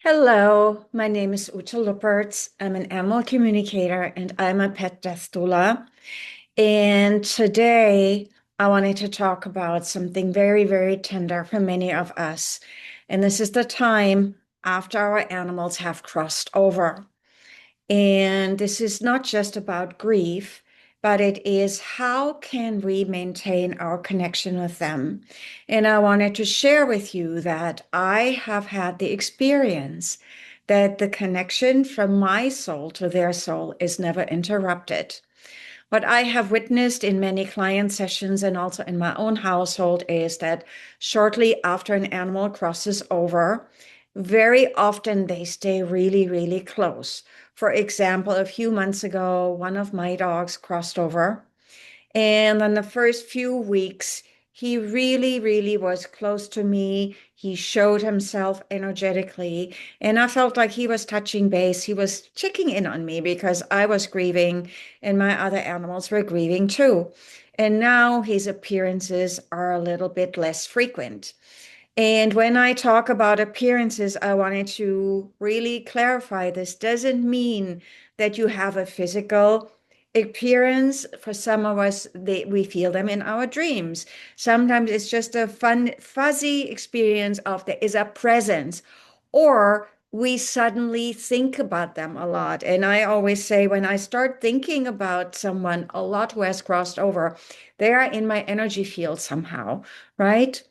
Hello, my name is Ute Luppertz. I'm an animal communicator and I'm a pet death doula. And today I wanted to talk about something very, very tender for many of us. And this is the time after our animals have crossed over. And this is not just about grief, but it is how can we maintain our connection with them? And I wanted to share with you that I have had the experience that the connection from my soul to their soul is never interrupted. What I have witnessed in many client sessions and also in my own household is that shortly after an animal crosses over, very often they stay really, really close. For example, a few months ago, one of my dogs crossed over. And in the first few weeks, he really, really was close to me. He showed himself energetically, and I felt like he was touching base. He was checking in on me because I was grieving, and my other animals were grieving too. And now his appearances are a little bit less frequent. And when I talk about appearances, I wanted to really clarify this doesn't mean that you have a physical appearance. For some of us, we feel them in our dreams. Sometimes it's just a fun, fuzzy experience of there is a presence, or we suddenly think about them a lot. And I always say, when I start thinking about someone a lot who has crossed over, they are in my energy field somehow, right?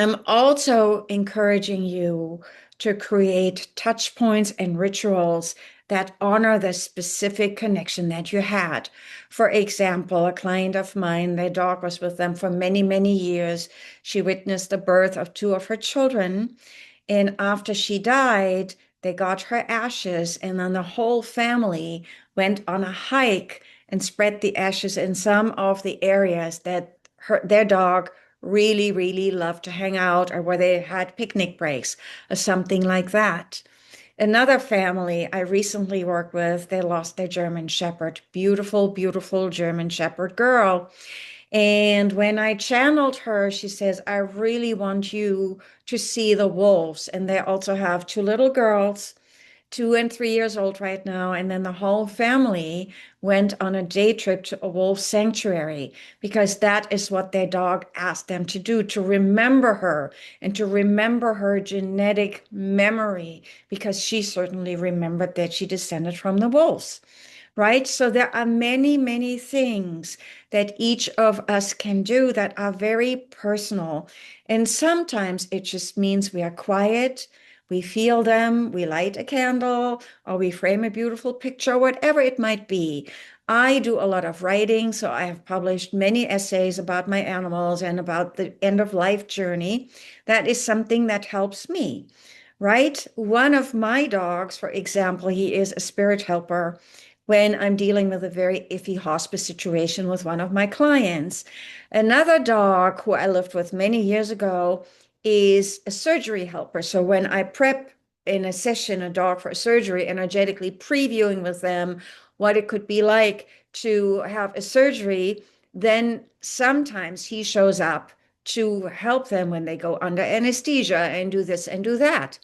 I'm also encouraging you to create touch points and rituals that honor the specific connection that you had. For example, a client of mine, their dog was with them for many, many years. She witnessed the birth of two of her children. And after she died, they got her ashes, and then the whole family went on a hike and spread the ashes in some of the areas that their dog really, really loved to hang out or where they had picnic breaks or something like that. Another family I recently worked with, they lost their German Shepherd, beautiful, beautiful German Shepherd girl. And when I channeled her, she says, I really want you to see the wolves. And they also have two little girls, 2 and 3 years old right now. And then the whole family went on a day trip to a wolf sanctuary because that is what their dog asked them to do, to remember her and to remember her genetic memory, because she certainly remembered that she descended from the wolves. Right? So there are many, many things that each of us can do that are very personal. And sometimes it just means we are quiet, we feel them, we light a candle, or we frame a beautiful picture, whatever it might be. I do a lot of writing, so I have published many essays about my animals and about the end of life journey. That is something that helps me, right? One of my dogs, for example, he is a spirit helper when I'm dealing with a very iffy hospice situation with one of my clients. Another dog who I lived with many years ago is a surgery helper. So when I prep in a session a dog for surgery, energetically previewing with them what it could be like to have a surgery, then sometimes he shows up to help them when they go under anesthesia and do this and do that,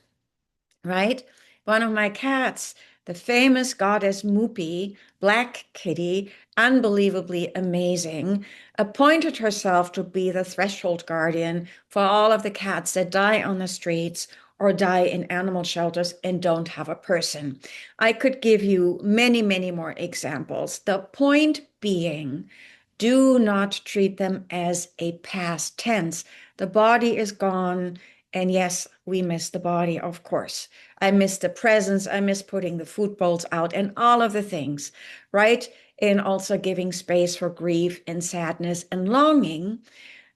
right? One of my cats, the famous goddess Mupi, Black Kitty, unbelievably amazing, appointed herself to be the threshold guardian for all of the cats that die on the streets or die in animal shelters and don't have a person. I could give you many, many more examples. The point being, do not treat them as a past tense. The body is gone. And yes, we miss the body, of course. I miss the presence. I miss putting the food bowls out and all of the things, right? And also giving space for grief and sadness and longing.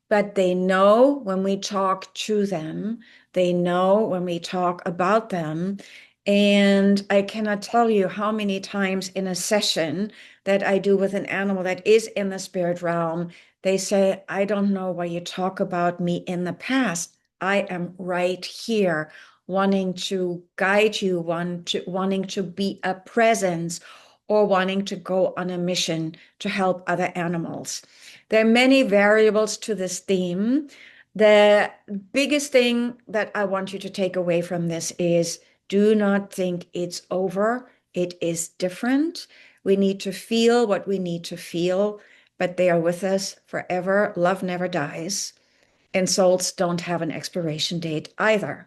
But they know when we talk to them, they know when we talk about them. And I cannot tell you how many times in a session that I do with an animal that is in the spirit realm, they say, I don't know why you talk about me in the past. I am right here, wanting to guide you, wanting to be a presence, or wanting to go on a mission to help other animals. There are many variables to this theme. The biggest thing that I want you to take away from this is Do not think it's over. It is different. We need to feel what we need to feel, but they are with us forever. Love never dies, and souls don't have an expiration date either.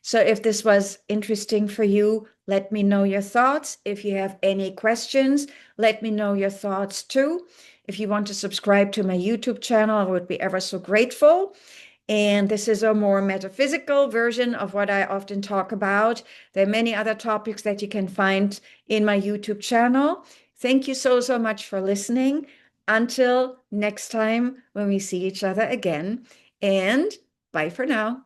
So if this was interesting for you, let me know your thoughts. If you have any questions, let me know your thoughts too. If you want to subscribe to my YouTube channel, I would be ever so grateful. And this is a more metaphysical version of what I often talk about. There are many other topics that you can find in my YouTube channel. Thank you so, so much for listening. Until next time when we see each other again. And bye for now.